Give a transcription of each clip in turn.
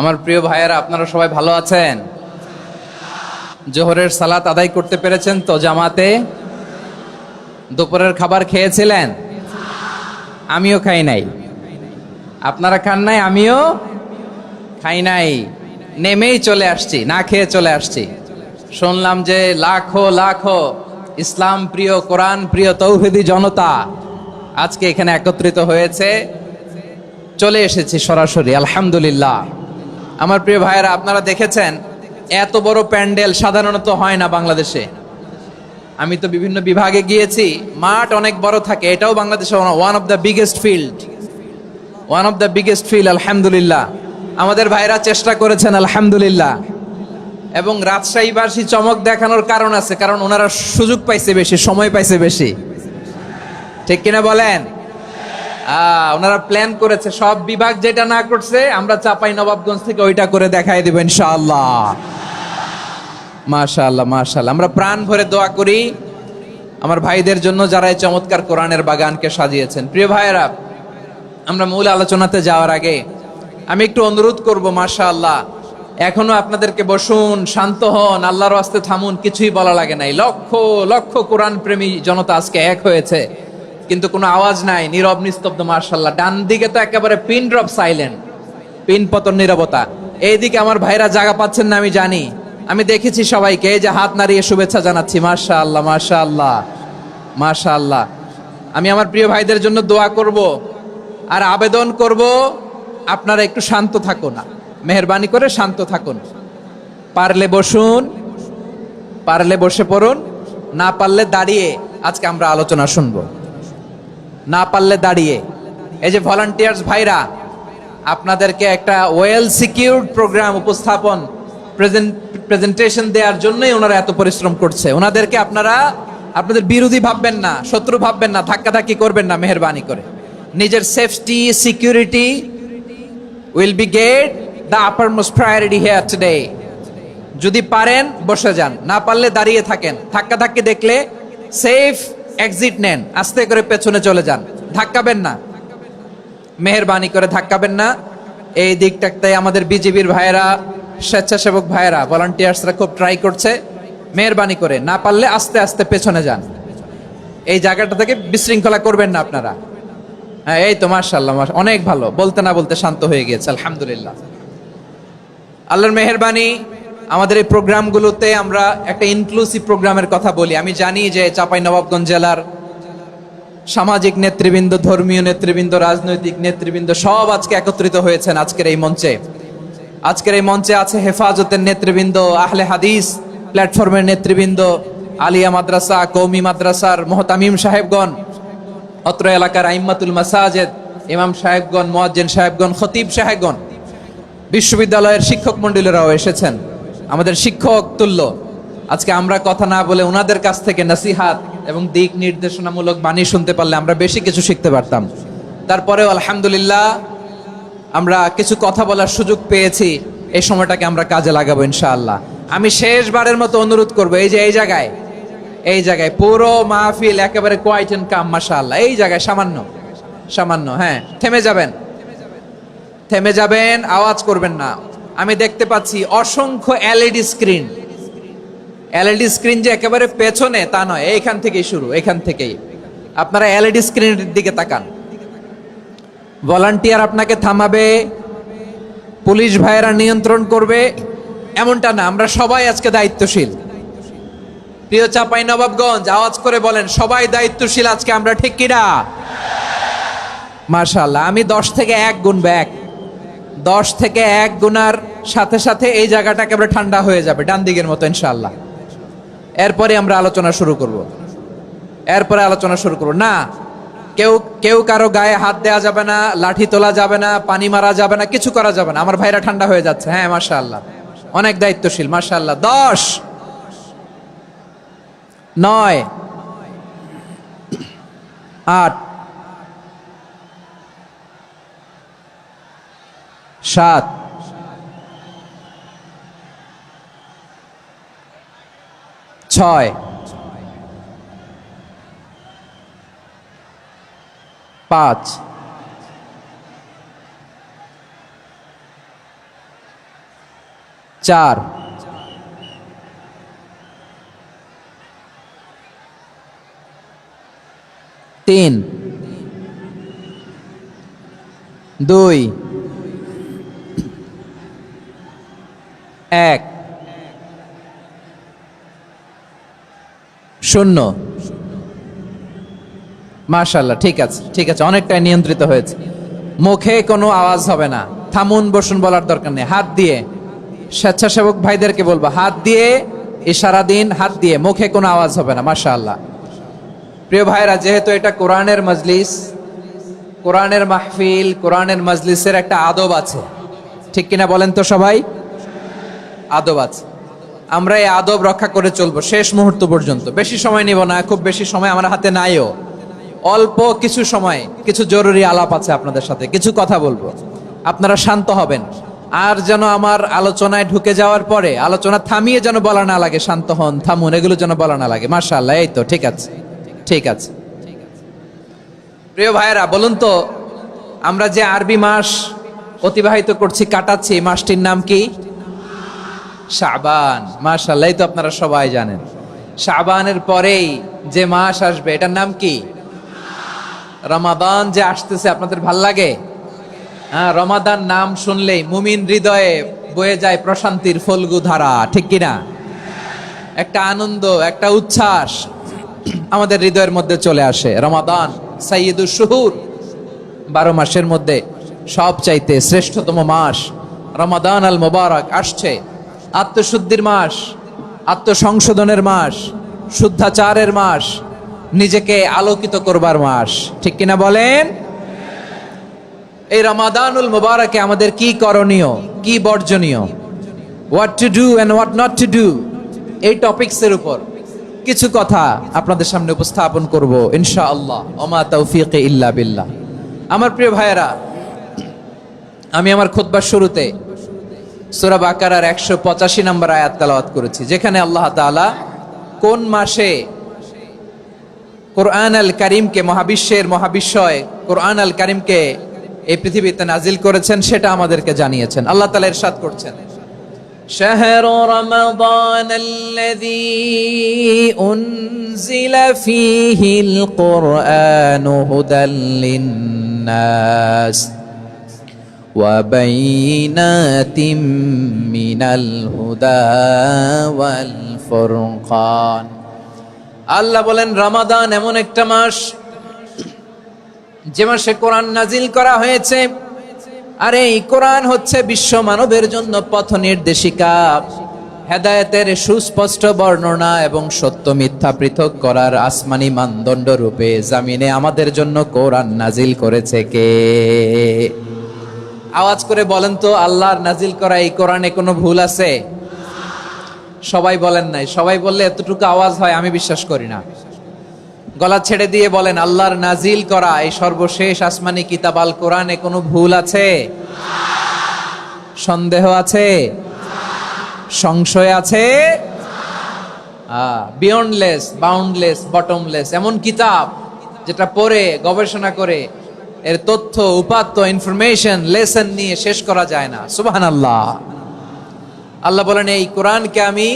আমার প্রিয় ভাইয়েরা, আপনারা সবাই ভালো আছেন? জোহরের সালাত আদায় করতে পেরেছেন তো জামাতে? দুপুরের খাবার খেয়েছিলেন? আমিও খাই নাই। আপনারা খান নাই, আমিও খাই নাই। নেমেই চলে আসছি, না খেয়ে চলে আসছি। শুনলাম যে লাখো লাখো ইসলাম প্রিয়, কোরআন প্রিয় তৌহিদি জনতা আজকে এখানে একত্রিত হয়েছে। চলে এসেছি সরাসরি, আলহামদুলিল্লাহ। আমার প্রিয় ভাইয়েরা, আপনারা দেখেছেন এত বড় প্যান্ডেল সাধারণত হয় না বাংলাদেশে। আমি তো বিভিন্ন বিভাগে গিয়েছি, মাঠ অনেক বড় থাকে। এটাও বাংলাদেশে one of the biggest field, আলহামদুলিল্লাহ। আমাদের ভাইরা চেষ্টা করেছেন, আলহামদুলিল্লাহ। এবং রাজশাহীবাসী চমক দেখানোর কারণ আছে, কারণ ওনারা সুযোগ পাইছে বেশি, সময় পাইছে বেশি। ঠিক কিনা বলেন? ওনারা প্ল্যান করেছে, সব বিভাগ যেটা না করছে আমরা চাপাই নবাবগঞ্জ থেকে ওইটা করে দেখাই দিব ইনশাআল্লাহ। মাশাআল্লাহ, মাশাআল্লাহ। আমরা প্রাণ ভরে দোয়া করি আমার ভাইদের জন্য, যারা এই চমৎকার কোরআনের বাগানকে সাজিয়েছেন। প্রিয় ভাইয়েরা, আমরা মূল আলোচনাতে যাওয়ার আগে আমি একটু অনুরোধ করব, মাশাআল্লাহ, এখনো আপনাদেরকে বসুন, শান্ত হন, আল্লাহর ওয়াস্তে থামুন, কিছুই বলা লাগে নাই। লক্ষ লক্ষ কোরআন প্রেমী জনতা আজকে এক হয়েছে, কিন্তু কোনো আওয়াজ নাই, নীরব নিস্তব্ধ। মাশাআল্লাহ, ডান দিকে তো একেবারে পিন ড্রপ সাইলেন্ট, পিন পতন নীরবতা। এইদিকে আমার ভাইরা জায়গা পাচ্ছেন না আমি জানি, আমি দেখেছি সবাইকে, এই যে হাত নাড়িয়ে শুভেচ্ছা জানাচ্ছি। মাশাআল্লাহ, মাশাআল্লাহ, মাশাআল্লাহ। আমি আমার প্রিয় ভাইদের জন্য দোয়া করব আর আবেদন করব, আপনারা একটু শান্ত থাকুন, মেহেরবানি করে শান্ত থাকুন। পারলে বসুন, পারলে বসে পড়ুন, না পারলে দাঁড়িয়ে আজকে আমরা আলোচনা শুনবো। না পারলে দাঁড়িয়ে। এই যে ভলান্টিয়ার্স ভাইরা, আপনাদেরকে একটা ওয়েল সিকিউরড প্রোগ্রাম উপস্থাপন, প্রেজেন্টেশন দেওয়ার জন্যই ওনারা এত পরিশ্রম করছে। ওনাদেরকে আপনারা আপনাদের বিরোধী ভাববেন না, শত্রু ভাববেন না, ধাক্কাধাক্কি করবেন না, মেহেরবানি করে। নিজের safety, security will be get the uppermost priority here today. যদি পারেন বসে যান, না পারলে দাঁড়িয়ে থাকেন। ধাক্কাধাক্কি দেখলে সেফ এক্সিট নেন, আস্তে করে পেছনে চলে যান, ধাক্কাবেন না, মেহেরবানি করে ধাক্কাবেন না। এই দিকটাতে আমাদের বিজিবির ভাইয়েরা, স্বেচ্ছাসেবক ভাইয়েরা, ভলান্টিয়ার্সরা খুব ট্রাই করছে। মেহেরবানি করে না পারলে আস্তে আস্তে পেছনে যান, এই জায়গাটা থেকে বিশৃঙ্খলা করবেন না আপনারা। হ্যাঁ, এই তো মাশাআল্লাহ, অনেক ভালো। বলতে না বলতে শান্ত হয়ে গিয়েছে, আলহামদুলিল্লাহ। আল্লাহর মেহেরবানি। আমাদের এই প্রোগ্রামগুলোতে আমরা একটা ইনক্লুসিভ প্রোগ্রামের কথা বলি। আমি জানি যে চাঁপাইনবাবগঞ্জ জেলার সামাজিক নেতৃবৃন্দ, ধর্মীয় নেতৃবৃন্দ, রাজনৈতিক নেতৃবৃন্দ সব আজকে একত্রিত হয়েছেন আজকের এই মঞ্চে। আজকের এই মঞ্চে আছে হেফাজতের নেতৃবৃন্দ, আহলে হাদিস প্ল্যাটফর্মের নেতৃবৃন্দ, আলিয়া মাদ্রাসা, কওমি মাদ্রাসার মুহতামিম সাহেবগণ, অত্র এলাকার আইম্মাতুল মাসাজিদ, ইমাম সাহেবগণ, মুয়াজ্জিন সাহেবগণ, খতিব সাহেবগণ, বিশ্ববিদ্যালয়ের শিক্ষক মণ্ডলীরাও এসেছেন, আমাদের শিক্ষক তুল্য। আজকে আমরা কথা না বলে ওনাদের কাছ থেকে নসিহাত এবং দিক নির্দেশনামূলক বাণী শুনতে পারলে আমরা বেশি কিছু শিখতে পারতাম। তারপরেও আলহামদুলিল্লাহ আমরা কিছু কথা বলার সুযোগ পেয়েছি, এই সময়টাকে আমরা কাজে লাগাবো ইনশাআল্লাহ। আমি শেষবারের মতো অনুরোধ করবো, এই যে এই জায়গায় পুরো মাহফিল একেবারে কোয়াইট এন্ড কাম, মাশাআল্লাহ। এই জায়গায় সামান্য হ্যাঁ, থেমে যাবেন, আওয়াজ করবেন না। আমি দেখতে পাচ্ছি অসংখ্য এলইডি স্ক্রিন, যে একেবারে পেছনে তা নয়, এইখান থেকেই শুরু, এখান থেকেই আপনারা এলইডি স্ক্রিনের দিকে তাকান। ভলান্টিয়ার আপনাকে থামাবে, পুলিশ ভাইয়েরা নিয়ন্ত্রণ করবে, এমনটা না। আমরা সবাই আজকে দায়িত্বশীল। প্রিয় চাঁপাইনবাবগঞ্জ, আওয়াজ করে বলেন, সবাই দায়িত্বশীল আজকে আমরা, ঠিক কিনা? মাশাআল্লাহ। আমি 10 থেকে 1 গুনবো, 10 থেকে 1 গুনার সাথে সাথে এই জায়গাটা একেবারে ঠান্ডা হয়ে যাবে, ডান দিকের মতো ইনশাআল্লাহ। এরপরে আমরা আলোচনা শুরু করব। না, কেউ কারো গায়ে হাত দেওয়া যাবে না, লাঠি তোলা যাবে না, পানি মারা যাবে না, কিছু করা যাবে না। আমার ভাইরা ঠান্ডা হয়ে যাচ্ছে। হ্যাঁ, মাশাআল্লাহ, অনেক দায়িত্বশীল, মাশাআল্লাহ। 10, 9, 8, 7, 6, 5, 4, 3, 2, 1, 0। মাশাআল্লাহ, ঠিক আছে, ঠিক আছে, অনেকটাই নিয়ন্ত্রিত হয়েছে। মুখে কোনো আওয়াজ হবে না। থামুন বসুন বলার দরকার নেই। হাত দিয়ে, স্বেচ্ছাসেবক ভাইদেরকে বলবো, হাত দিয়ে ইশারা দিন, হাত দিয়ে, মুখে কোনো আওয়াজ হবে না। মাশাআল্লাহ। প্রিয় ভাইরা, যেহেতু এটা কোরআনের মজলিস, কোরআনের মাহফিল, কোরআনের মজলিসের একটা আদব আছে, ঠিক কিনা বলেন তো সবাই? আদব আছে। আমরা এই আদব রক্ষা করে চলবো শেষ মুহূর্ত পর্যন্ত। বেশি সময় নিব না, খুব বেশি সময় আমার হাতে নাইও। অল্প কিছু সময় কিছু জরুরি আলাপ আছে আপনাদের সাথে, কিছু কথা বলবো। আপনারা শান্ত হবেন। আর যেন আমার আলোচনায় ঢুকে যাওয়ার পরে আলোচনা থামিয়ে যেন বলা না লাগে শান্ত হন, থামুন, এগুলো যেন বলা না লাগে। মাশাআল্লাহ, এই তো ঠিক আছে, ঠিক আছে। প্রিয় ভাইয়েরা, বলুন তো, আমরা যে আরবি মাস অতিবাহিত করছি, কাটাচ্ছি, মাসটির নাম কি? শাবান। মাশাআল্লাহ, এই তো আপনারা সবাই জানেন। শাবানের পরেই যে মাস আসবে এটার নাম কি? রমাদান যে আসতেছে, আপনাদের ভাল লাগে? হ্যাঁ, রমাদান নাম শুনলেই মুমিন হৃদয়ে বয়ে যায় প্রশান্তির ফল্গু ধারা, ঠিক কিনা? একটা আনন্দ, একটা উচ্ছ্বাস আমাদের হৃদয়ের মধ্যে চলে আসে। রমাদান সাইয়্যিদুশ শুহুর, 12 মাসের মধ্যে সবচাইতে শ্রেষ্ঠতম মাস রমাদান আল মুবারক আসছে। আত্মশুদ্ধির মাস, আত্মসংশোধনের মাস, শুদ্ধাচারের মাস, নিজেকে আলোকিত করবার মাস, ঠিক কিনা বলেন? এই রমাদানুল মুবারকে আমাদের কি করণীয়, কি বর্জনীয়, what to do and what not to do, এই টপিকসের উপর কিছু কথা আপনাদের সামনে উপস্থাপন করব ইনশাআল্লাহ। ওমা তাওফীক ইল্লা বিল্লাহ। আমার প্রিয় ভাইয়েরা, আমি আমার খুতবার শুরুতে সূরা বাকারার 185 নম্বর আয়াত তেলাওয়াত করেছি, যেখানে আল্লাহ তাআলা কোন মাসে কোরআন আল কারীমকে, মহাবিশ্বের মহাবিশ্বয় কোরআন আল কারীমকে এই পৃথিবীতে নাজিল করেছেন সেটা আমাদেরকে জানিয়েছেন। আল্লাহ তাআলা ইরশাদ করছেন, শাহরু রমাদান আল্লাযী উনজিলা ফীহিল কুরআনু হুদাল লিন-নাস ওয়া বাইনাতিম মিনাল হুদা ওয়াল ফুরকান। আল্লাহ বলেন, রমাদান এমন একটা মাস যে মাসে কোরআন নাজিল করা হয়েছে। আর এই কোরআন হচ্ছে বিশ্ব মানবের জন্য পথ নির্দেশিকা, হেদায়েতের সুস্পষ্ট বর্ণনা এবং সত্য মিথ্যা পৃথক করার আসমানি মানদণ্ড রূপে জামিনে আমাদের জন্য কোরআন নাজিল করেছে কে? আওয়াজ করে বলেন তো, আল্লাহর নাজিল করা এই কোরআনে কোনো ভুল আছে? সবাই বলেন নাই। সবাই বললে এতটুকু আওয়াজ হয় আমি বিশ্বাস করি না। গলা ছেড়ে দিয়ে বলেন, আল্লাহর নাজিল করা এই সর্বশেষ আসমানি কিতাব আল কোরআনে কোনো ভুল আছে? সন্দেহ আছে? সংশয় আছে? বিয়ন্ডলেস, বাউন্ডলেস, বটমলেস, এমন কিতাব যেটা পড়ে গবেষণা করে এর তথ্য, উপাত্ত, ইনফরমেশন, লেসন নিয়ে শেষ করা যায় না। সুবহানাল্লাহ। আল্লাহ বলেন, এই কোরআনকে আমি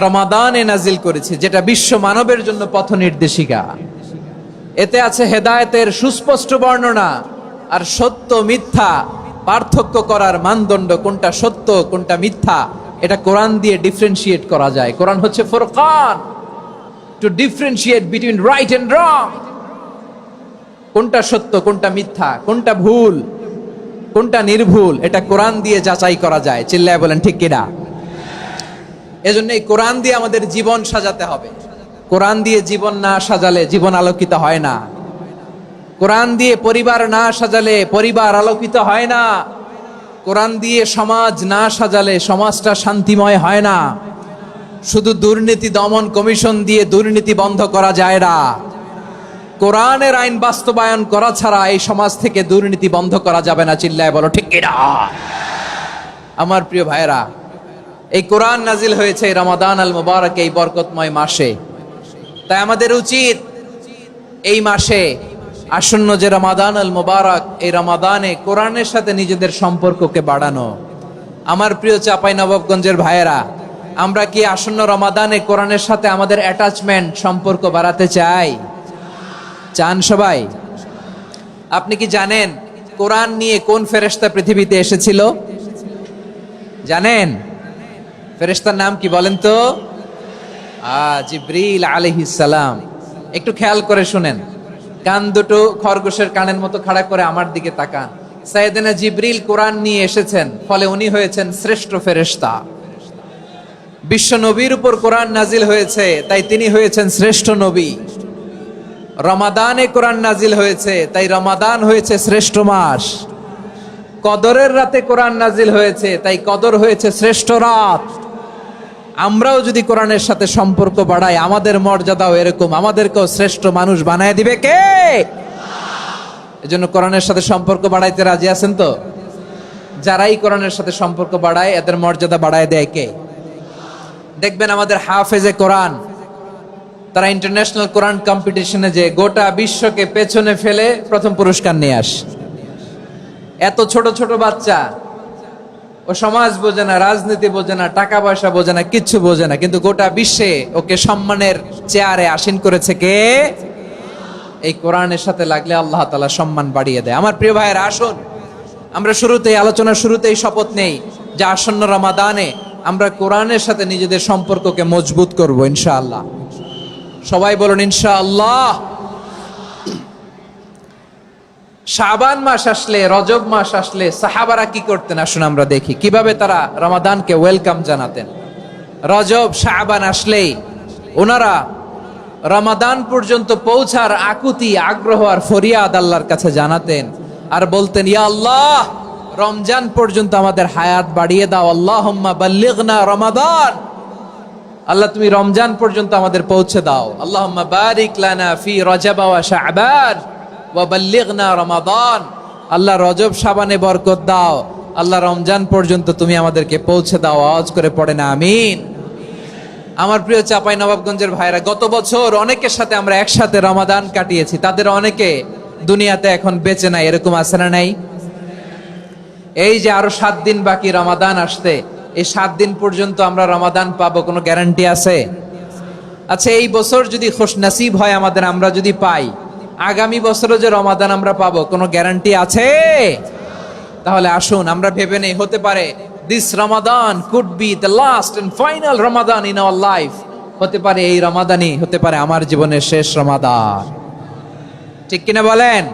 রমাদানে নাজিল করেছি, যেটা বিশ্ব মানবের জন্য পথ নির্দেশিকা। এতে আছে হেদায়েতের সুস্পষ্ট বর্ণনা আর সত্য মিথ্যা পার্থক্য করার মানদণ্ড, কোনটা সত্য কোনটা মিথ্যা এটা কোরআন দিয়ে ডিফারেন্সিয়েট করা যায়। কোরআন হচ্ছে ফুরকান, to differentiate between right and wrong. কোনটা সত্য, কোনটা মিথ্যা, কোনটা ভুল, কোনটা নির্ভুল, এটা কোরআন দিয়ে যাচাই করা যায়। চিল্লায় বলেন ঠিক কিনা? এজন্য এই কোরআন দিয়ে আমাদের জীবন সাজাতে হবে। কোরআন দিয়ে জীবন না সাজালে জীবন আলোকিত হয় না। কোরআন দিয়ে পরিবার না সাজালে পরিবার আলোকিত হয় না। কোরআন দিয়ে সমাজ না সাজালে সমাজটা শান্তিময় হয় না। শুধু দুর্নীতি দমন কমিশন দিয়ে দুর্নীতি বন্ধ করা যায় না। কোরআনের আইন বাস্তবায়ন করা ছাড়া এই সমাজ থেকে দুর্নীতি বন্ধ করা যাবে না। চিল্লায় বলো ঠিক কিনা? আমার প্রিয় ভাইয়েরা, এই কোরআন নাজিল হয়েছে রমাদান আল মুবারক, এই বরকতময় মাসে। তাই আমাদের উচিত এই মাসে আসন্ন যে রমাদান আল মুবারক, এই রমাদানে কোরআনের সাথে নিজেদের সম্পর্ককে বাড়ানো, আমার প্রিয় চাপাই নবাবগঞ্জের ভাইয়েরা, আমরা কি আসন্ন রমাদানে কোরআনের সাথে আমাদের অ্যাটাচমেন্ট সম্পর্ক বাড়াতে চাই? চান সবাই? আপনি কি জানেন কোরআন নিয়ে কোন ফেরেশতা পৃথিবীতে এসেছিল? জানেন ফেরেশতার নাম কি বলেন তো? জিবরিল আলাইহিস সালাম। একটু খেয়াল করে শুনেন, কান দুটো খরগোশের কানের মতো খাড়া করে আমার দিকে তাকান। সাইয়েদনা জিবরিল কোরআন নিয়ে এসেছেন, ফলে উনি হয়েছেন শ্রেষ্ঠ ফেরেশতা। বিশ্ব নবীর উপর কোরআন নাজিল হয়েছে, তাই তিনি হয়েছেন শ্রেষ্ঠ নবী। রমাদানে কোরআন নাজিল হয়েছে, তাই রমাদান হয়েছে শ্রেষ্ঠ মাস। কদরের রাতে কোরআন নাজিল হয়েছে, তাই কদর হয়েছে শ্রেষ্ঠ রাত। আমরাও যদি কোরআনের সাথে সম্পর্ক বাড়াই, আমাদের মর্যাদাও এরকম, আমাদেরকেও শ্রেষ্ঠ মানুষ বানায় দিবে কে? এজন্য কোরআনের সাথে সম্পর্ক বাড়াইতে রাজি আছেন তো? যারাই কোরআনের সাথে সম্পর্ক বাড়ায়, এদের মর্যাদা বাড়ায় দেয় কে? দেখবেন আমাদের হাফেজে কোরআন, তারা ইন্টারন্যাশনাল কোরআন কম্পিটিশনে যে গোটা বিশ্বকে পেছনে ফেলে প্রথম পুরস্কার নিয়ে আসে। এত ছোট ছোট বাচ্চা, ও সমাজ বোঝে না, রাজনীতি বোঝে না, টাকা পয়সা বোঝে না, কিচ্ছু বোঝে না, কিন্তু গোটা বিশ্বে ওকে সম্মানের চেয়ারে আসীন করেছে কে? এই কোরআনের সাথে লাগলে আল্লাহ তাআলা সম্মান বাড়িয়ে দেয়। আমার প্রিয় ভাইয়েরা, আসুন আমরা শুরুতেই, আলোচনার শুরুতেই শপথ নেই যে আসন্ন রমাদানে আমরা কোরআনের সাথে নিজেদের সম্পর্ককে মজবুত করব ইনশাআল্লাহ। সবাই বলুন ইনশাআল্লাহ। শাবান মাস আসলে, রজব মাস আসলে সাহাবারা কি করতেন আসুন আমরা দেখি, কিভাবে তারা রমাদানকে ওয়েলকাম জানাতেন। রজব শাবান আসলেই ওনারা রমাদান পর্যন্ত পৌঁছার আকুতি, আগ্রহ আর ফরিয়াদ আল্লাহর কাছে জানাতেন আর বলতেন, ইয়া আল্লাহ, রমজান পর্যন্ত আমাদের হায়াত বাড়িয়ে দাও। আল্লাহুম্মা বাল্লিগনা রমাদান, আল্লাহ তুমি রমজান পর্যন্ত আমাদের পৌঁছে দাও। আল্লাহুম্মা বারিক লানা ফি রজব ওয়া শাবান ওয়া বাল্লিগনা রমাদান, আল্লাহ রজব শাবানে বরকত দাও, আল্লাহ রমজান পর্যন্ত তুমি আমাদেরকে পৌঁছে দাও। আওয়াজ করে পড়েন আমিন। আমার প্রিয় চাপাই নবাবগঞ্জের ভাইরা, গত বছর অনেকের সাথে আমরা একসাথে রমাদান কাটিয়েছি, তাদের অনেকে দুনিয়াতে এখন বেঁচে নাই, এরকম আছে না নাই? এই যে আরো 7 দিন বাকি রমাদান আসতে, এই 7 দিন পর্যন্ত আমরা রমাদান পাবো, কোনো গ্যারান্টি আছে? আচ্ছা, এই বছর যদি খুশনসিব হয় আমাদের, আমরা যদি পাই, আগামী বছরও যে রমাদান আমরা পাবো, কোনো গ্যারান্টি আছে? তাহলে আসুন আমরা ভেবে নেই, হতে পারে this Ramadan could be the last and final Ramadan in our life. হতে পারে এই রমাদানই হতে পারে আমার জীবনের শেষ রমাদান। ঠিক কিনা বলেন?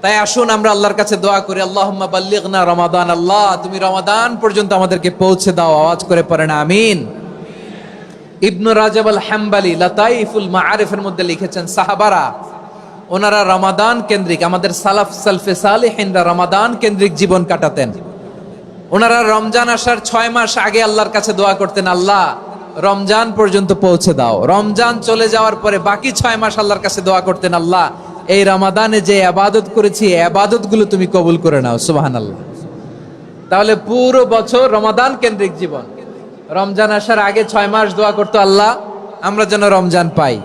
তাই আসুন আমরা আল্লাহর কাছে দোয়া করি, আল্লাহুম্মা বাল্লিগনা রমাদান, আল্লাহ তুমি রমাদান পর্যন্ত আমাদেরকে পৌঁছে দাও। আওয়াজ করে পড়েন আমিন। ইবনু রাজব আল হাম্বলি লাতাইফুল মাআরিফের মধ্যে লিখেছেন, সাহাবারা ওনারা রমাদান কেন্দ্রিক, আমাদের সালাফ সালফে সালেহিনরা রমাদান কেন্দ্রিক জীবন কাটাতেন। ওনারা রমজান আসার 6 মাস আগে আল্লাহর কাছে দোয়া করতেন, আল্লাহ রমজান পর্যন্ত পৌঁছে দাও। রমজান চলে যাওয়ার পরে বাকি 6 মাস আল্লাহর কাছে দোয়া করতেন, আল্লাহ এই রমাদানে যে ইবাদত করেছি, এই ইবাদত গুলো তুমি কবুল করে নাও। সুবহানাল্লাহ। তাহলে পুরো বছর রমাদান কেন্দ্রিক জীবন। রমজান আসার আগে 6 মাস দোয়া করতো, আল্লাহ আমরা যেন রমজান পাই।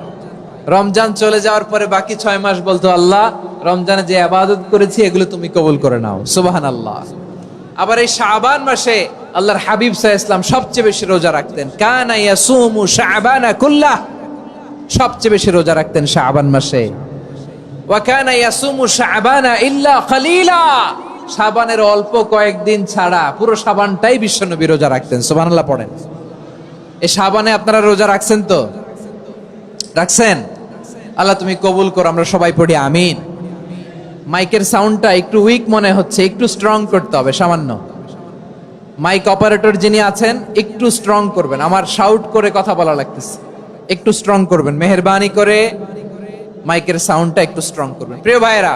রমজান চলে যাওয়ার পরে বাকি 6 মাস বলতো, আল্লাহ রমজানে যে ইবাদত করেছি এগুলো তুমি কবুল করে নাও। সুবহানাল্লাহ। আবার এই শাবান মাসে আল্লাহর হাবিব সাল্লাল্লাহু আলাইহি ওয়াসাল্লাম সবচেয়ে বেশি রোজা রাখতেন। কানা ইয়াসুমু শাবানা কুল্লাহ, সবচেয়ে বেশি রোজা রাখতেন শাবান মাসে। ওয়া কানা ইয়াসুমু শাবানা ইল্লা কালিলা, শাবানের অল্প কয়েকদিন ছাড়া পুরো শাবানটাই বিশ্বনবী রোজা রাখতেন। সুবহানাল্লাহ পড়েন। এই শাবানে আপনারা রোজা রাখছেন তো? রাখছেন? আল্লাহ তুমি কবুল করো। আমরা সবাই পড়ি আমিন। মাইকের সাউন্ডটা একটু উইক মনে হচ্ছে, একটু স্ট্রং করতে হবে সামান্য। মাইক অপারেটর যিনি আছেন একটু স্ট্রং করবেন, আমার শাউট করে কথা বলা লাগতেছে, একটু স্ট্রং করবেন মেহেরবানি করে। মাইকের সাউন্ডটা একটু স্ট্রং করবেন। প্রিয় ভাইয়েরা,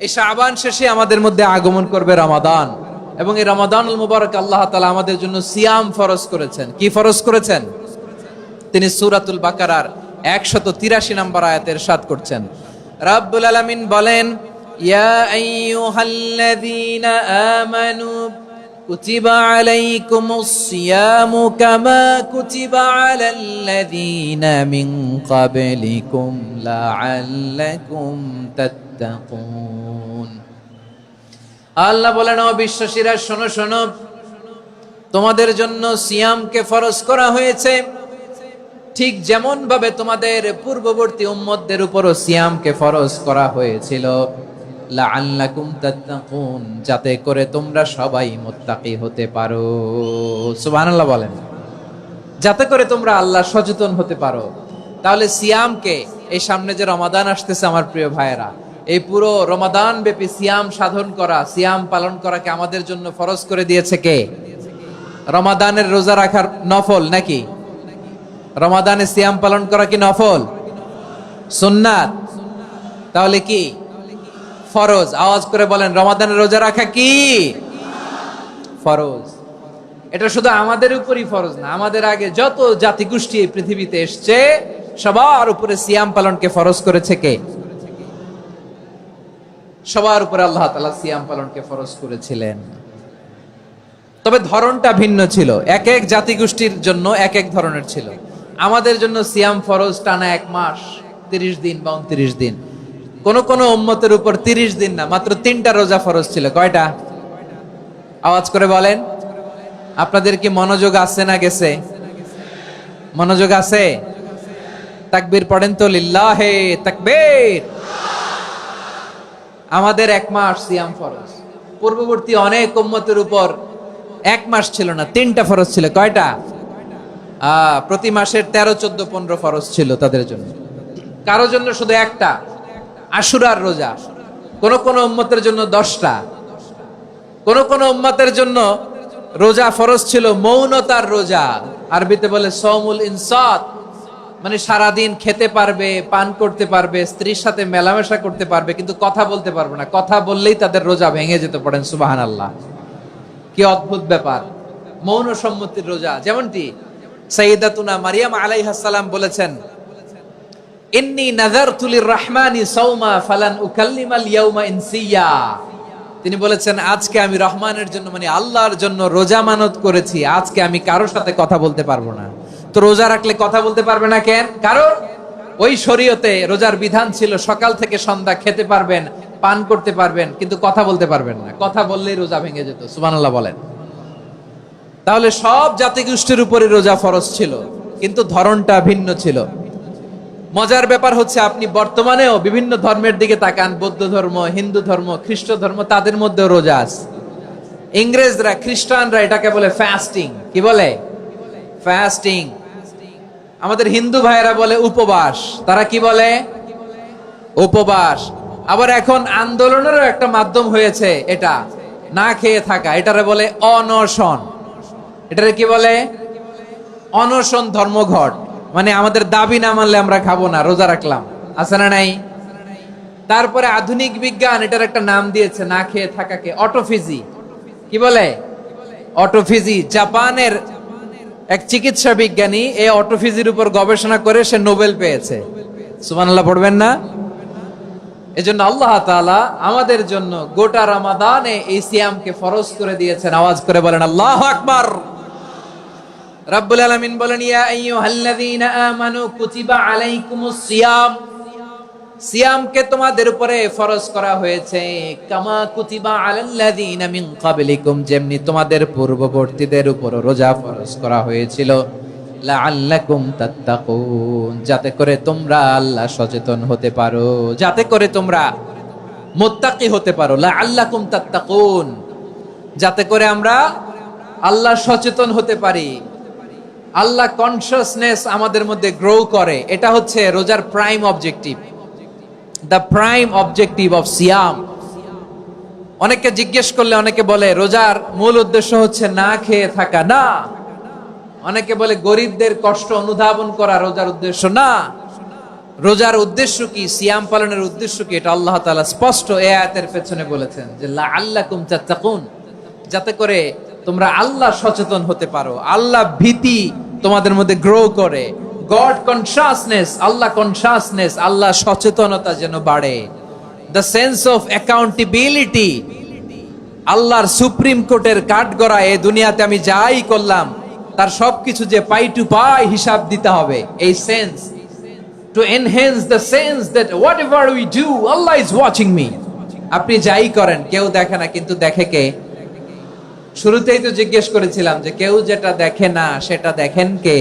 এই শাবান শেষে আমাদের মধ্যে আগমন করবে রমাদান, এবং এই রমাদানুল মুবারক আল্লাহ তাআলা আমাদের জন্য সিয়াম ফরজ করেছেন। কি ফরজ করেছেন? তিনি সূরাতুল বাকারার 183 নম্বর আয়াতে ইরশাদ করছেন, রাব্বুল আলামিন বলেন, ইয়া আইয়ুহাল্লাযীনা আমানু কুতিবা আলাইকুমুস সিয়ামু কামা কুতিবা আলাল্লাযীনা মিন ক্বাবলিকুম লাআল্লাকুম তাত্তাকুন। আল্লাহ বলেন, ও বিশ্বাসীরা শোনো শোনো, তোমাদের জন্য সিয়ামকে ফরজ করা হয়েছে, ঠিক যেমন ভাবে তোমাদের পূর্ববর্তী উম্মতদের উপরও সিয়ামকে ফরজ করা হয়েছিল, লাআল্লাকুম তাত্তাকুন, যাতে করে তোমরা সবাই মুত্তাকি হতে পারো। সুবহানাল্লাহ বলেন, যাতে করে তোমরা আল্লাহ সচেতন হতে পারো। তাহলে সিয়ামকে, এই সামনে যে রমাদান আসতেছে আমার প্রিয় ভাইয়েরা, এই পুরো রমাদান ব্যাপী সিয়াম সাধন করা, সিয়াম পালন করাকে আমাদের জন্য ফরজ করে দিয়েছে কে? রমাদানের রোজা রাখার নফল নাকি? রমাদানে সিয়াম পালন করা কি নফল? সুন্নাত? তাহলে কি ফরজ? আওয়াজ করে বলেন, রমাদানের রোজা রাখা কি ফরজ? এটা শুধু আমাদের উপরই ফরজ না, আমাদের আগে যত জাতিগোষ্ঠী এই পৃথিবীতে এসছে সবার উপরে সিয়াম পালনকে ফরজ করেছে কে? সবার উপরে আল্লাহ তাআলা সিয়াম পালনকে ফরজ করেছিলেন। তবে ধরনটা ভিন্ন ছিল, এক এক জাতিগোষ্ঠীর জন্য এক এক ধরনের ছিল। আমাদের জন্য সিয়াম ফরজ টানা 1 মাস 30 দিন বা 29 দিন। কোন কোন উম্মতের উপর 30 দিন না, মাত্র 3টা রোজা ফরজ ছিল। কয়টা? আওয়াজ করে বলেন। আপনাদের কি মনোযোগ আছে না গেছে? মনোযোগ আছে? তাকবীর পড়েন তো, লিল্লাহে তাকবীর। আমাদের 1 মাস সিয়াম ফরজ, পূর্ববর্তী অনেক উম্মতের উপর 1 মাস ছিল না, 3টা ফরজ ছিল। কয়টা? প্রতি মাসের 13, 14, 15 ফরজ ছিল তাদের জন্য। কারো জন্য শুধু একটা, আশুরার রোজা। কোন কোন উম্মতের জন্য 10টা। কোন কোন উম্মতের জন্য রোজা ফরজ ছিল মৌনতার রোজা, আরবিতে বলে সওমুল ইনসাত, মানে সারাদিন খেতে পারবে, পান করতে পারবে, স্ত্রীর সাথে মেলামেশা করতে পারবে, কিন্তু কথা বলতে পারবে না। কথা বললেই তাদের রোজা ভেঙে যেতে। পড়েন সুবহানাল্লাহ। কি অদ্ভুত ব্যাপার! মৌন সম্মতির রোজা। যেমনটি সাইয়্যিদাতুনা মারিয়াম আলাইহাস সালাম বলেছেন, ইন্নী নাযারতু লির-রাহমানি সাওমা ফালান উকাল্লিমাল ইয়াওমা ইনসিয়া। তিনি বলেছেন, আজকে আমি রহমানের জন্য, মানে আল্লাহর জন্য রোজা মানত করেছি, আজকে আমি কারোর সাথে কথা বলতে পারবো না। তো রোজা রাখলে কথা বলতে পারবে না কেন? কারণ ওই শরীয়তে রোজার বিধান ছিল সকাল থেকে সন্ধ্যা খেতে পারবেন, পান করতে পারবেন, কিন্তু কথা বলতে পারবেন না। কথা বললেই রোজা ভেঙে যেত। সুবহানাল্লাহ বলেন। তাহলে সব জাতিগোষ্ঠীর উপরে রোজা ফরজ ছিল, কিন্তু ধরনটা ভিন্ন ছিল। মজার ব্যাপার হচ্ছে, আপনি বর্তমানেও বিভিন্ন ধর্মের দিকে তাকান, বৌদ্ধ ধর্ম, হিন্দু ধর্ম, খ্রিস্ট ধর্ম, তাদের মধ্যেও রোজা আছে। ইংরেজরা, খ্রিস্টানরা এটাকে বলে ফাস্টিং। কি বলে? ফাস্টিং। আমাদের হিন্দু ভাইয়েরা বলে উপবাস। তারা কি বলে? উপবাস। আবার এখন আন্দোলনেরও একটা মাধ্যম হয়েছে এটা, না খেয়ে থাকা। এটারে বলে অনশন। এটারে কি বলে? অনশন ধর্মঘট। মানে আমাদের দাবি না মানলে আমরা খাবো না, রোজা রাখলাম। আছে না নাই? তারপরে আধুনিক বিজ্ঞান এটার একটা নাম দিয়েছে না খেয়ে থাকাকে, অটোফিজি। কি বলে? অটোফিজি। জাপানের এক চিকিৎসা বিজ্ঞানী এই অটোফিজির উপর গবেষণা করে সে নোবেল পেয়েছে। সুবহানাল্লাহ পড়বেন না? এজন্য আল্লাহ তাআলা আমাদের জন্য গোটা রমাদানে এই সিয়ামকে ফরজ করে দিয়েছেন। আওয়াজ করে বলেন আল্লাহু আকবার। রাব্বুল আলামিন বলেন, ইয়া আইয়ুহাল্লাযীনা আমানু কুতিবা আলাইকুমুস সিয়াম। সিয়ামকে তোমাদের উপরে ফরজ করা হয়েছে, কামা কুতিবা আলাল্লাযীনা মিন ক্বাবলিকুম, যেমনি তোমাদের পূর্ববর্তীদের উপর রোজা ফরজ করা হয়েছিল, লাআল্লাকুম তাত্তাকুন, যাতে করে তোমরা আল্লাহ সচেতন হতে পারো, যাতে করে তোমরা মুত্তাকি হতে পারো। লাআল্লাকুম তাত্তাকুন, যাতে করে আমরা আল্লাহ সচেতন হতে পারি, আল্লাহ কনসিয়াসনেস আমাদের মধ্যে গ্রো করে। এটা হচ্ছে রোজার prime objective, the prime objective of সিয়াম। অনেকে জিজ্ঞেস করলে অনেকে বলে রোজার মূল উদ্দেশ্য হচ্ছে না খেয়ে থাকা। না। অনেকে বলে গরিবদের কষ্ট অনুধাবন করা রোজার উদ্দেশ্য। না। রোজার উদ্দেশ্য কি? সিয়াম পালনের উদ্দেশ্য কি? এটা আল্লাহ তাআলা স্পষ্ট এই আয়াতের পেছনে বলেছেন যে লাআল্লাকুম তাত্তাকুন, যাতে করে তোমরা আল্লাহ সচেতন হতে পারো, আল্লাহ ভীতি তোমাদের মধ্যে গ্রো করে, গড কনসিয়াসনেস, আল্লাহ কনসিয়াসনেস, আল্লাহ সচেতনতা যেন বাড়ে, দ্য সেন্স অফ অ্যাকাউন্টেবিলিটি। আল্লাহর সুপ্রিম কোর্টের কাঠগড়া এই দুনিয়াতে আমি যাই করলাম তার সবকিছু যে পাই টু পাই হিসাব দিতে হবে, এই sense, to enhance the sense that whatever we do Allah is watching me. আপনি যাই করেন কেউ দেখে না, কিন্তু দেখে কে? শুরুতেই তো জিজ্ঞেস করেছিলাম যে কেউ যেটা দেখে না সেটা দেখেন কে?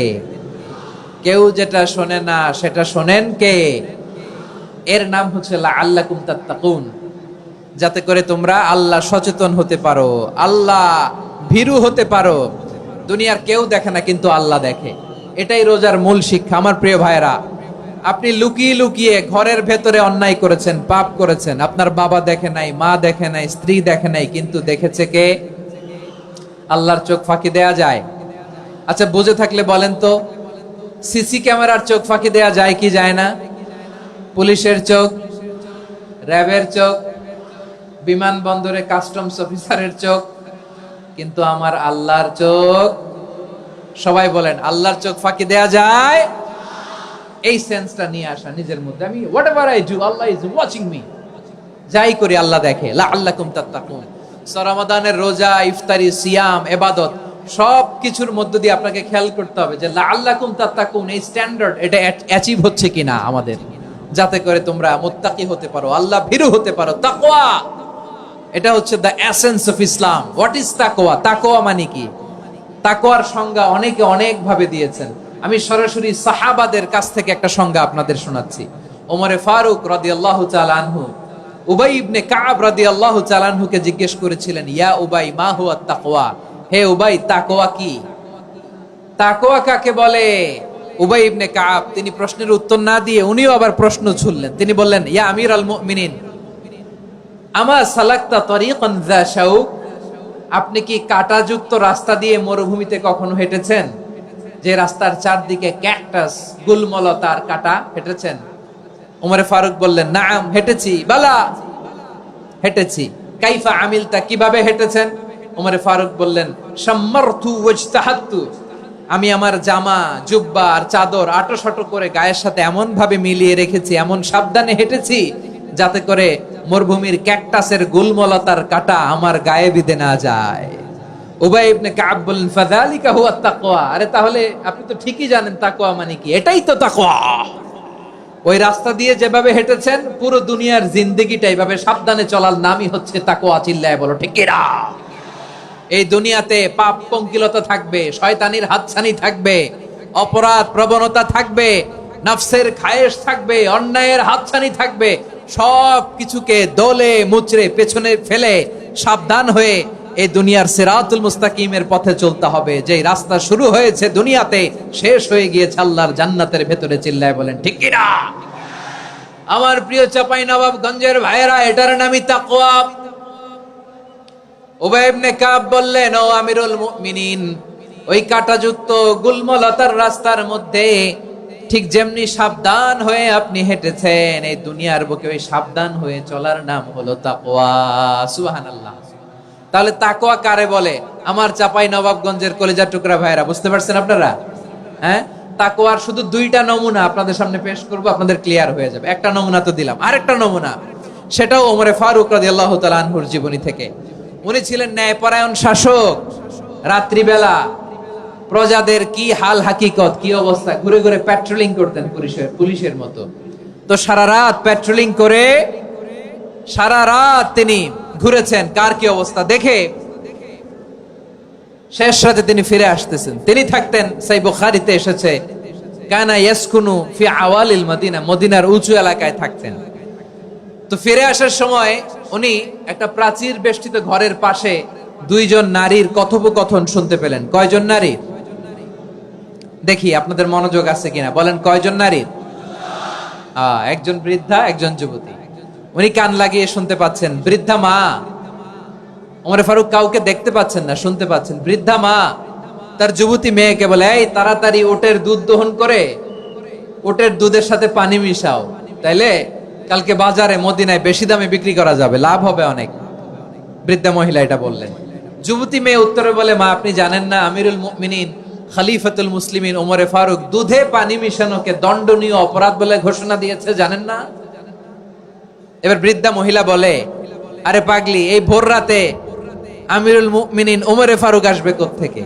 কেউ যেটা শোনে না সেটা শোনেন কে? এর নাম হচ্ছে লাআল্লাকুম তাত্তাকুন, যাতে করে তোমরা আল্লাহ সচেতন হতে পারো, আল্লাহ ভীরু হতে পারো। দুনিয়ার কেউ দেখে না, কিন্তু আল্লাহ দেখে। এটাই রোজার মূল শিক্ষা। আমার প্রিয় ভাইরা, আপনি লুকিয়ে লুকিয়ে ঘরের ভেতরে অন্যায় করেছেন, পাপ করেছেন, আপনার বাবা দেখে নাই, মা দেখে নাই, স্ত্রী দেখে নাই, কিন্তু দেখেছে কে? আল্লাহর চোখ ফাঁকি দেয়া যায়? আচ্ছা, বুঝে থাকলে বলেন তো, সিসি ক্যামেরার চোখ ফাঁকি দেয়া যায় কি যায় না? পুলিশের চোখ, র্যাবের চোখ, বিমানবন্দরে কাস্টমস অফিসারের চোখ, কিন্তু আমার আল্লাহর চোখ? সবাই বলেন, আল্লাহর চোখ ফাঁকি দেয়া যায়? এই সেন্সটা নিয়ে আসা নিজের মধ্যে, আমি whatever I do Allah is watching me, যাই করি আল্লাহ দেখে। লাআল্লাকুম তাত্তাকুন। রমাদানের রোজা, ইফতারি, সিয়াম, ইবাদত সব কিছুর মধ্য দিয়ে আপনাকে খেয়াল করতে হবে যে লাআল্লাকুম তাত্তাকুন এই স্ট্যান্ডার্ড এটা অ্যাচিভ হচ্ছে কিনা আমাদের, যাতে করে তোমরা মুত্তাকি হতে পারো, আল্লাহ ভীরু হতে পারো। তাকওয়া, এটা হচ্ছে the essence of Islam. What is তাকওয়া? তাকওয়া মানে কি? তাকওয়ার সংজ্ঞা অনেকে অনেক ভাবে দিয়েছেন। আমি সরাসরি সাহাবাদের কাছ থেকে একটা সংজ্ঞা আপনাদের শোনাচ্ছি। ওমরে ফারুক রাদিয়াল্লাহু তাআলা আনহু উবাই ইবনে কাব রাদিয়াল্লাহু তাআলা আনহুকে জিজ্ঞেস করেছিলেন, ইয়া উবাই মা হুয়া তাকওয়া? হে উবাই, তাকওয়া কি? তাকওয়া কাকে বলে? উবাই ইবনে কাব তিনি প্রশ্নের উত্তর না দিয়ে উনিও আবার প্রশ্ন ছুড়লেন। তিনি বললেন, ইয়া আমিরাল মুমিনিন, আমা সালাকতা তরিকান যা শাউক? আপনি কি কাঁটাযুক্ত রাস্তা দিয়ে মরুভূমিতে কখনো হেঁটেছেন? যে রাস্তার চারদিকে ক্যাকটাস, গুলমলতার কাঁটা, হেঁটেছেন? ওমরে ফারুক বললেন, নাম, হেঁটেছি। বালা, হেঁটেছি। কাইফা আমিলতা, কিভাবে হেঁটেছেন? ওমরে ফারুক বললেন, শাম্মারতু ওয়াজতাহাতু, আমি আমার জামা, জুব্বা আর চাদর আটোসাটো করে গায়ের সাথে এমন ভাবে মিলিয়ে রেখেছি, এমন সাবধানে হেঁটেছি যাতে করে মরুভূমির ক্যাকটাসের গুলমলতার কাঁটা আমার গায়ে বিঁধে না যায়। উবাই ইবনে কাব বললেন, ফাযালিকা হুয়া তাকওয়া। আরে তাহলে আপনি তো ঠিকই জানেন তাকওয়া মানে কি, এটাই তো তাকওয়া। ওই রাস্তা দিয়ে যেভাবে হেঁটেছেন, পুরো দুনিয়ার জিন্দেগিটা এইভাবে সাবধানে চলার নামই হচ্ছে তাকওয়া। চিল্লায় বলো ঠিক কিনা? এই দুনিয়াতে পাপ পঙ্কিলতা থাকবে, শয়তানির হাতছানি থাকবে, অপরাধ প্রবণতা থাকবে, নফসের খায়েশ থাকবে, অন্যায়ের হাতছানি থাকবে। সব কিছুকে দলে মুচড়ে পেছনে ফেলে সাবধান হয়ে এই দুনিয়ার সিরাতুল মুস্তাকিমের পথে চলতে হবে। যে রাস্তা শুরু হয়েছে দুনিয়াতে, শেষ হয়ে গিয়েছে আল্লাহর জান্নাতের ভেতরে। চিল্লায় বলেন ঠিক কিনা? আমার প্রিয় চাঁপাইনবাবগঞ্জের ভাইয়েরা, এটার নামই তাকওয়া। উবাই ইবনে কাব বললেন, ও আমিরুল মুমিনিন, ওই কাঁটাযুক্ত গুলমলতার রাস্তার মধ্যে ঠিক যেমনি সাবধান হয়ে আপনি হেঁটেছেন, এই দুনিয়ার বুকে ওই সাবধান হয়ে চলার নাম হলো তাকওয়া। সুবহানাল্লাহ। তাহলে তাকওয়া কারে বলে? আমার চাঁপাইনবাবগঞ্জের কলিজার টুকরা ভাইয়েরা, বুঝতে পারছেন আপনারা? হ্যাঁ, তাকওয়ার শুধু দুইটা নমুনা আপনাদের সামনে পেশ করব, আপনাদের ক্লিয়ার হয়ে যাবে। একটা নমুনা তো দিলাম, আরেকটা নমুনা, সেটাও ওমরে ফারুক রাদিয়াল্লাহু তাআলা আনহুর জীবনী থেকে। উনি ছিলেন ন্যায়পরায়ণ শাসক। রাত্রিবেলা প্রজাদের কি হাল হাকিকত, কি অবস্থা, ঘুরে ঘুরে প্যাট্রোলিং করতেন পুলিশের মতো। তো সারা রাত প্যাট্রোলিং করে সারা রাত তিনি ঘুরেছেন কার কি অবস্থা দেখে। শেষ রাতে তিনি ফিরে আসতেছেন। তিনি থাকতেন, সেই বুখারীতে এসেছে, কানা ইয়াসকুনু ফি আওয়ালিল মদিনা, মদিনার উঁচু এলাকায় থাকতেন। তো ফিরে আসার সময় উনি একটা প্রাচীর বেষ্টিত ঘরের পাশে দুইজন নারীর কথোপকথন শুনতে পেলেন। কয়জন নারীর? দেখি আপনাদের মনোযোগ আছে কিনা, বলেন কয়জন নারীর? একজন বৃদ্ধা, একজন যুবতী। উনি কান লাগিয়ে শুনতে পাচ্ছেন। বৃদ্ধা মা, ওমর ফারুক কাউকে দেখতে পাচ্ছেন না, শুনতে পাচ্ছেন। বৃদ্ধা মা তার যুবতী মেয়েকে বলে, এই তাড়াতাড়ি ওটের দুধ দহন করে ওটের দুধের সাথে পানি মিশাও, তাইলে কালকে বাজারে মদিনায় বেশি দামে বিক্রি করা যাবে, লাভ হবে অনেক। বৃদ্ধা মহিলা এটা বললেন। যুবতী মেয়ে উত্তরে বলে, মা আপনি জানেন না আমিরুল মুমিনিন খলিফাতুল মুসলিমিন ওমরে ফারুক দুধে পানি মিশানোকে দণ্ডনীয় অপরাধ বলে ঘোষণা দিয়েছে, জানেন না? এবার বৃদ্ধা মহিলা বলে, আরে পাগলি, এই ভোর রাতে আমিরুল মুমিনিন ওমরে ফারুক আসবে কোত্থেকে?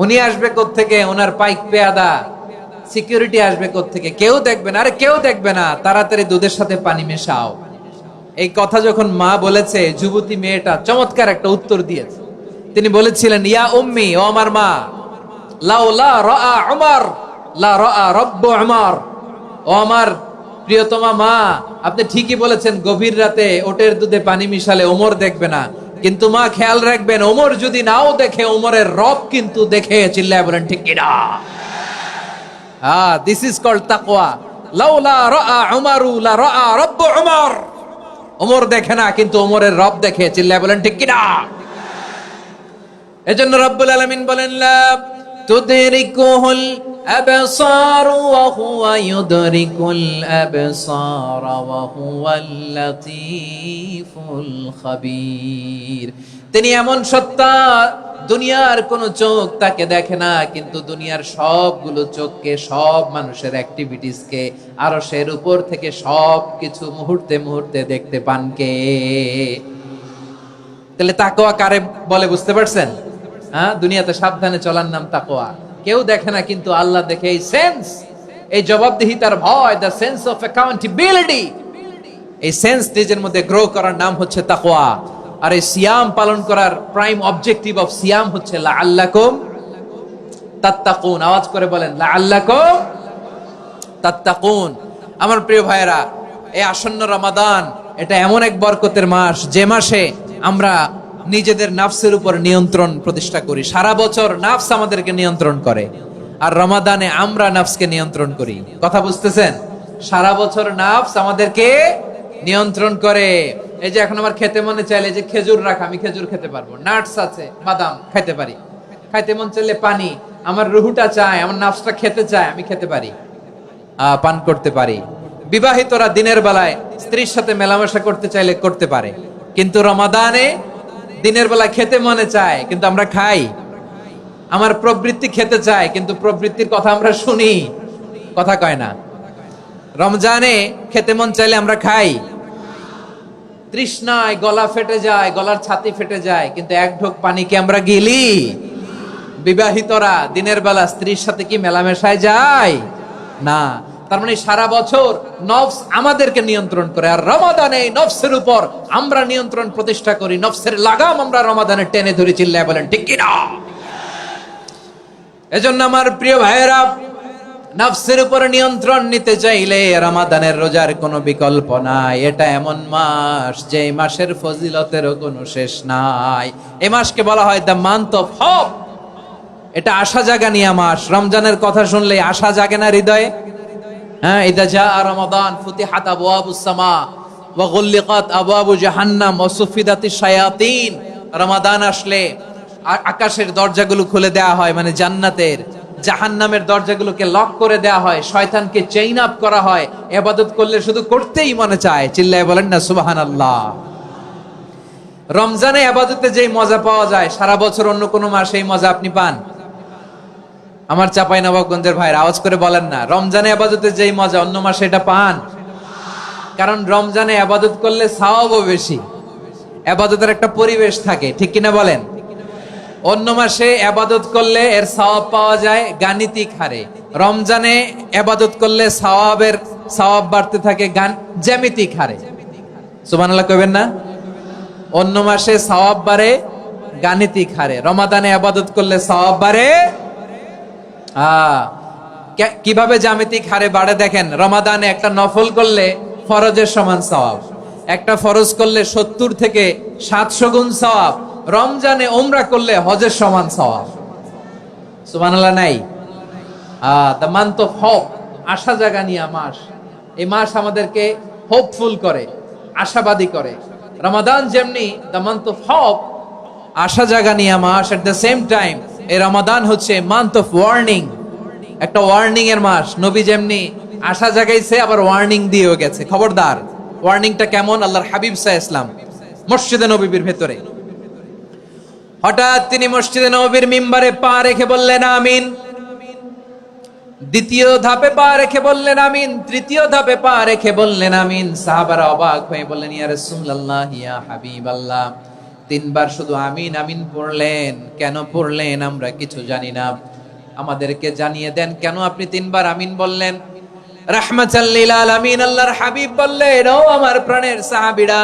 উনি আসবে কোত্থেকে? ওনার পাইক পেয়াদা সিকিউরিটি আসবে কোত্থেকে? কেউ দেখবে না। আরে কেউ দেখবে না, তাড়াতাড়ি দুধের সাথে পানি মেশাও। এই কথা যখন মা বলেছে, যুবতী মেয়েটা চমৎকার একটা উত্তর দিয়েছে। তিনি বলেছিলেন, ইয়া উম্মি, ও আমার মা, লাউলা রাআ উমর লা রাআ রব্বু উমর। ও আমার প্রিয়তমা মা, আপনি ঠিকই বলেছেন, গভীর রাতে ওটের দুধে পানি মিশালে ওমর দেখবে না, কিন্তু মা খেয়াল রাখবেন, ওমর যদি নাও দেখে, ওমরের রব কিন্তু দেখে। চিল্লায় বলেন ঠিক কিনা? দিস ইজ কল্ড তাকওয়া। লাউলা রাআ উমরু লা রাআ রব্বু উমর। ওমর দেখে না, কিন্তু ওমরের রব দেখে। চিল্লায় বলেন ঠিক কিনা? এজন্য রব্বুল আলামিন বলেন, লা তুদরিকুহুল আবসার ওয়া হুয়া ইউদরিকুল আবসার ওয়া হুয়াল লাতীফুল খাবীর। তিনি এমন সত্তা, দুনিয়ার কোন চোখ তাকে দেখে না, কিন্তু দুনিয়ার সবগুলো চোখকে, সব মানুষের অ্যাক্টিভিটিসকে, আরশের উপর থেকে সবকিছু মুহূর্তে মুহূর্তে দেখতে পান কে? তাহলে তাকওয়া কারে বলে বুঝতে পারছেন? দুনিয়াতে সাবধানে চলার নাম তাকওয়া। কেউ দেখে না, কিন্তু আল্লাহ দেখে। এই সেন্স, এই জবাবদিহিতার ভয়, দ্য সেন্স অফ অ্যাকাউন্টেবিলিটি, এই সেন্স নিজের মধ্যে গ্রো করার নাম হচ্ছে তাকওয়া। আর এই সিয়াম পালন করার প্রাইম অবজেক্টিভ অফ সিয়াম হচ্ছে লাআল্লাকুম তাত্তাকুন। আওয়াজ করে বলেন, লাআল্লাকুম তাত্তাকুন। আমার প্রিয় ভাইয়েরা, এই আসন্ন রমাদান, এটা এমন এক বরকতের মাস, যে মাসে আমরা নিজেদের নাফসের উপর নিয়ন্ত্রণ প্রতিষ্ঠা করি। সারা বছর নাফস আমাদেরকে নিয়ন্ত্রণ করে, আর রমাদানে আমরা নাফসকে নিয়ন্ত্রণ করি। কথা বুঝতেছেন? সারা বছর নাফস আমাদেরকে নিয়ন্ত্রণ করে। এই যে এখন আমার খেতে মনে চাইলে, যে খেজুর রাখা, আমি খেজুর খেতে পারবো, নাটস আছে, বাদাম খাইতে পারি। খাইতে মন চাইলে পানি, আমার রুহুটা চায়, আমার নাফসটা খেতে চায়, আমি খেতে পারি, পান করতে পারি। বিবাহিতরা দিনের বেলায় স্ত্রীর সাথে মেলামেশা করতে চাইলে করতে পারে, কিন্তু রমাদানে দিনের বেলা খেতে মনে চায়, কিন্তু আমরা খাই। আমার প্রবৃত্তি খেতে চায়, কিন্তু প্রবৃত্তির কথা আমরা শুনি, কথা কয় না। রমজানে খেতে মন চাইলে আমরা খাই, তৃষ্ণায় গলা ফেটে যায়, গলার ছাতি ফেটে যায়, কিন্তু এক ঢোক পানি কি আমরা গিলি? বিবাহিতরা দিনের বেলা স্ত্রীর সাথে কি মেলামেশায় যায়? না। তার মানে সারা বছর নফস আমাদেরকে নিয়ন্ত্রণ করে, আর রমাদানে নফসের উপর আমরা নিয়ন্ত্রণ প্রতিষ্ঠা করি। নফসের লাগাম আমরা রমাদানে টেনে ধরে। চিল্লায় বলেন ঠিক কিনা? এজন্য আমার প্রিয় ভাইয়েরা, নফসের উপর নিয়ন্ত্রণ নিতে চাইলে রমাদানের রোজার কোনো বিকল্প নাই। এটা এমন মাস, যে মাসের ফজিলতেরও কোনো শেষ নাই। এই মাসকে বলা হয় দ্য মান্থ অফ হোপ। এটা আশা জাগানিয়া মাস। রমজানের কথা শুনলে আশা জাগে না হৃদয়ে? ইদা জাআ রমাদান ফুতিহাত আবওয়াবুস সামা ওয়া গুল্লিকাত আবওয়াবু জাহান্নাম ওয়া সুফিদাতিশ শায়াতিন। রমাদান আসলে আকাশের দরজাগুলো খুলে দেয়া হয়, মানে জান্নাতের। জাহান্নামের দরজাগুলোকে লক করে দেয়া হয়, শয়তানকে চেইন আপ করা হয়। ইবাদত করলে শুধু করতেই মনে চায়। চিল্লায় বলেন না সুবহানাল্লাহ। রমজানে ইবাদতে যেই মজা পাওয়া যায়, সারা বছর অন্য কোনো মাসে এই মজা আপনি পান? আমার চাঁপাইনবাবগঞ্জের ভাইরা আওয়াজ করে বলেন না, রমজানে ইবাদতে যেই মজা অন্য মাসে এটা পান? কারণ রমজানে ইবাদত করলে সওয়াবও বেশি, ইবাদতের একটা পরিবেশ থাকে, ঠিক কিনা বলেন? অন্য মাসে ইবাদত করলে এর সওয়াব পাওয়া যায় গাণিতিক হারে, রমজানে ইবাদত করলে সওয়াব বাড়তে থাকে জ্যামিতিক হারে। সুবহানাল্লাহ কইবেন না? অন্য মাসে সওয়াব বাড়ে গাণিতিক হারে, রমাদানে ইবাদত করলে সওয়াব বাড়ে কিভাবে জ্যামিতিক হারে বাড়ে দেখেন। রমাদানে একটা নফল করলে ফরজের সমান সওয়াব, একটা ফরজ করলে 70 থেকে 700 গুণ সওয়াব। রমজানে উমরা করলে হজের সমান সওয়াব। সুবহানাল্লাহ নাই? দ্য মান্থ অফ হোপ, আশা জাগানিয়া মাস। এই মাস আমাদেরকে হোপফুল করে, আশাবাদী করে। রমাদান যেমনি দ্য মান্থ অফ হোপ, আশা জাগানিয়া মাস, এট দ্য সেম টাইম এই রমাদান হচ্ছে মান্থ অফ ওয়ার্নিং, একটা ওয়ার্নিং এর মাস। নবী যেমনি আশা জাগাইছে, আবার ওয়ার্নিং দিয়েও গেছে, খবরদার। ওয়ার্নিংটা কেমন? আল্লাহর হাবিব সাল্লাল্লাহু আলাইহি ওয়াসাল্লাম মসজিদে নববীর ভেতরে, হঠাৎ তিনি মসজিদে নববীর মিম্বারে পা রেখে বললেন আমিন। দ্বিতীয় ধাপে পা রেখে বললেন আমিন, তৃতীয় ধাপে পা রেখে বললেন আমিন। সাহাবারা অবাক হয়ে বললেন, ইয়া রাসূলুল্লাহ, ইয়া হাবিবাল্লাহ, 3 বার শুধু আমিন আমিন পড়লেন, কেন পড়লেন আমরা কিছু জানি না, আমাদেরকে জানিয়ে দেন কেন আপনি 3 বার আমিন বললেন। রাহমাতাল লিল আলামিন আল্লাহর হাবিব বললেন, ও আমার প্রাণের সাহাবীরা,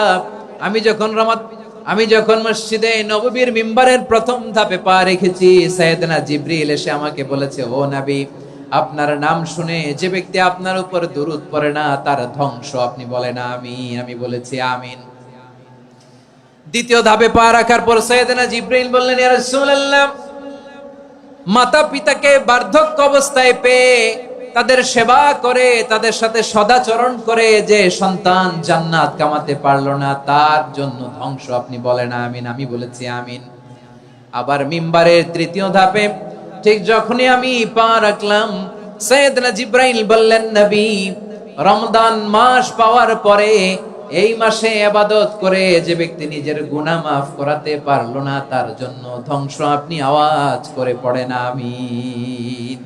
আমি যখন মসজিদে নববীর মিম্বারের প্রথম ধাপে পা রেখেছি, সাইয়েদনা জিবরিল এসে আমাকে বলেছে, ও নবী, আপনার নাম শুনে যে ব্যক্তি আপনার উপর দুরূদ পড়ে না তার ধ্বংস। আপনি বলেন আমিন। আমি বলেছি আমিন। দ্বিতীয় ধাপে পা রাখার পর সাইয়েদনা জিবরিল বললেন, ইয়া রাসূলুল্লাহ, মাতা পিতাকে বার্ধক্য অবস্থায় পেয়ে তাদের সেবা করে, তাদের সাথে সদাচরণ করে যে সন্তান জান্নাত কামাতে পারলো না তার জন্য ধ্বংস। আপনি বলেন আমিন। আমি বলেছি আমিন। আবার মিম্বারের তৃতীয় ধাপে ঠিক যখনই আমি পা রাখলাম, সাইয়েদনা জিবরাইল বললেন, নবী, রমজান মাস পাওয়ার পরে এই মাসে ইবাদত করে যে ব্যক্তি নিজের গুনাহ মাফ করাতে পারলো না তার জন্য ধ্বংস। আপনি আওয়াজ করে পড়েন আমিন।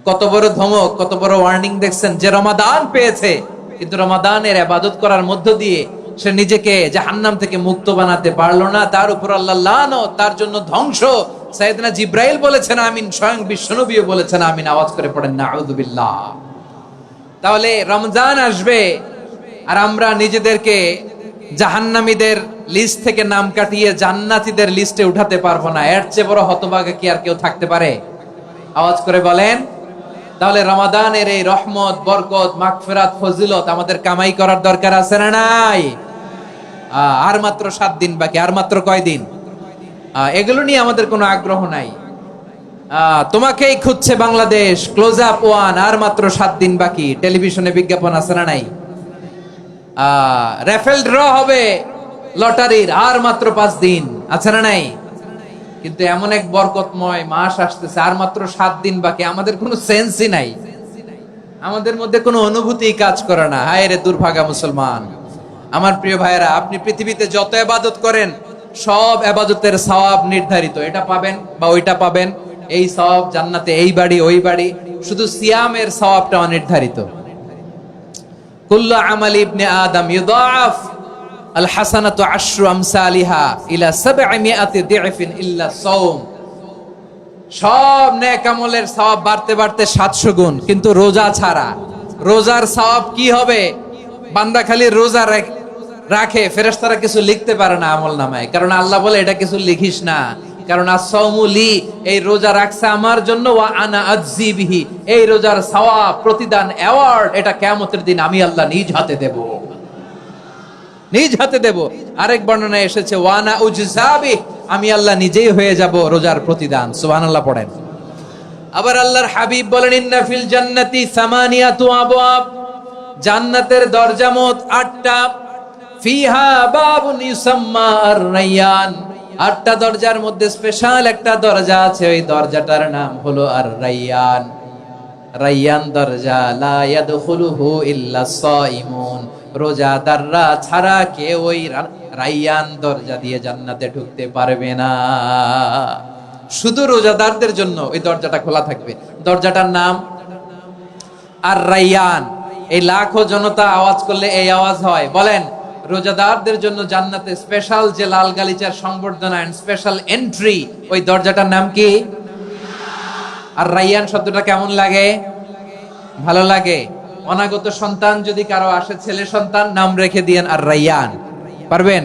কত বড় ধমক, কত বড় ওয়ার্নিং দেখছেন! যে রমাদান পেয়েছে কিন্তু রমাদানের ইবাদত করার মধ্য দিয়ে সে নিজেকে জাহান্নাম থেকে মুক্ত বানাতে পারলো না, তার উপর আল্লাহ লানত, তার জন্য ধ্বংস। সাইয়েদনা জিবরাইল বলেছেন আমিন, স্বয়ং বিশ্বনবীও বলেছেন আমিন। আওয়াজ করে পড়েন নাউযু বিল্লাহ। তাহলে রমজান আসবে আর আমরা নিজেদেরকে জাহান্নামীদের লিস্ট থেকে নাম কাটিয়ে জান্নাতীদের লিস্টে উঠাতে পারবো না। এর চেয়ে বড় হতভাগা কি আর কেউ থাকতে পারে? আওয়াজ করে বলেন। তাহলে রমাদানের এই রহমত, বরকত, মাগফিরাত, ফজিলত আমাদের কামাই করার দরকার আছে না নাই? আর মাত্র 7 দিন বাকি। আর মাত্র কয় দিন? এগুলো নিয়ে আমাদের কোনো আগ্রহ নাই। তোমাকেই খুঁজছে বাংলাদেশ, ক্লোজ আপ 1, আর মাত্র 7 দিন বাকি। টেলিভিশনে বিজ্ঞাপন আছে না নাই? রেফেল ড্র হবে লটারির, আর মাত্র 5 দিন, আছে না নাই? কিন্তু এমন এক বরকতময় মাস আসতেছে, আর মাত্র 7 দিন বাকি। আমাদের কোনো সেন্সই নাই, আমাদের মধ্যে কোনো অনুভূতি কাজ করে না। হায় রে দুর্ভাগা মুসলমান! আমার প্রিয় ভাইয়েরা, আপনি পৃথিবীতে যত ইবাদত করেন সব ইবাদতের সওয়াব নির্ধারিত। এটা পাবেন বা ওইটা পাবেন, এই সওয়াব জান্নাতে, এই বাড়ি ওই বাড়ি। শুধু সিয়ামের সওয়াবটা অনির্ধারিত। কুল্লু আমালি ইবনে আদম ইউদাআফ আল হাসানাতু আশরু আমসালিহা ইলা 700 দি'ফিন ইল্লা সাওম। সব নেক আমলের সওয়াব বাড়তে বাড়তে 700 গুণ, কিন্তু রোজা ছাড়া। রোজার সওয়াব কি হবে? বান্দা খালি রোজা রাখে, ফেরেশতারা কিছু লিখতে পারে না আমলনামায়, কারণ আল্লাহ বলে এটা কিছু লিখিস না, কারণ as-সাওমু লি, এই রোজা রাখছে আমার জন্য, ওয়া আনা আজজি বিহি, এই রোজার সওয়াব, প্রতিদান, অ্যাওয়ার্ড এটা কিয়ামতের দিন আমি আল্লাহ নিজ হাতে দেব, নিজ হাতে দেব। আরেক বর্ণনায় এসেছে ওয়ানা উজজাবি, আমি আল্লাহ নিজেই হয়ে যাব রোজার প্রতিদান। সুবহানাল্লাহ পড়েন। আবার আল্লাহর হাবিব বলেন, ইন্না ফিল জান্নাতি সামানিয়াতু আবওয়াব, জান্নাতের দরজা মোট 8টা। ফিহা বাবুন ইউসাম্মা আর-রায়্যান, 8টা দরজার মধ্যে স্পেশাল একটা দরজা আছে, ওই দরজাটার নাম হলো আর-রায়্যান। রায়্যান দরজা, লা ইয়াদখুলুহু ইল্লা সাইমুন, রোজাদাররা ছাড়া কেউ ওই রায়্যান দরজা দিয়ে জান্নাতে ঢুকতে পারবে না। শুধু রোজাদারদের জন্য ওই দরজাটা খোলা থাকবে। দরজাটার নাম আর-রায়্যান। এই লাখো জনতা আওয়াজ করলে এই আওয়াজ হয়। বলেন, রোজাদারদের জন্য জান্নাতে স্পেশাল যে লাল গালিচার সংবর্ধনা এন্ড স্পেশাল এন্ট্রি, ওই দরজাটার নাম কি? আর-রায়্যান শব্দটা কেমন লাগে? ভালো লাগে। অনাগত সন্তান যদি কারো আসে, ছেলে সন্তান, নাম রেখে দিয়েন আর-রায়্যান। পারবেন?